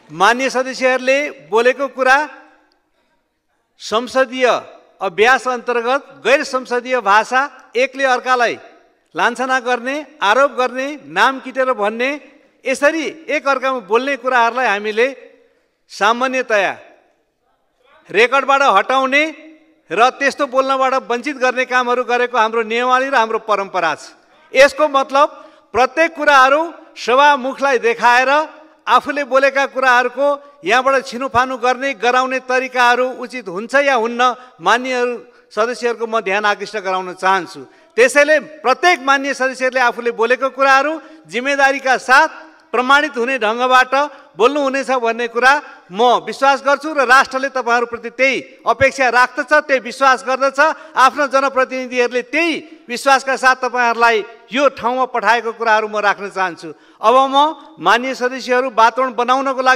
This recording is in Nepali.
मान्य सदस्यहरूले बोलेको कुरा संसदीय अभ्यास अन्तर्गत गैर संसदीय भाषा एकले अर्कालाई लान्छना गर्ने, आरोप गर्ने, नाम किटेर भन्ने, यसरी एक अर्कामा बोल्ने कुराहरूलाई हामीले सामान्यतया रेकर्डबाट हटाउने र त्यस्तो बोल्नबाट वञ्चित गर्ने कामहरू गरेको हाम्रो नियमावली र हाम्रो परम्परा छ। यसको मतलब प्रत्येक कुराहरू सभामुखलाई देखाएर आफूले बोलेका कुराहरूको यहाँबाट छिनुफानु गर्ने, गराउने तरिकाहरू उचित हुन्छ या हुन्न, मान्य सदस्यहरूको म ध्यान आकृष्ट गराउन चाहन्छु। त्यसैले प्रत्येक मान्य सदस्यहरूले आफूले बोलेको कुराहरू जिम्मेदारीका साथ प्रमाणित हुने ढङ्गबाट बोल्नुहुनेछ भन्ने कुरा म विश्वास गर्छु र राष्ट्रले तपाईँहरूप्रति त्यही अपेक्षा राख्दछ, त्यही विश्वास गर्दछ। आफ्नो जनप्रतिनिधिहरूले त्यही विश्वासका साथ तपाईँहरूलाई यो ठाउँमा पठाएको कुराहरू म राख्न चाहन्छु। अब म मान्य सदस्यहरू वातावरण बनाउनको लागि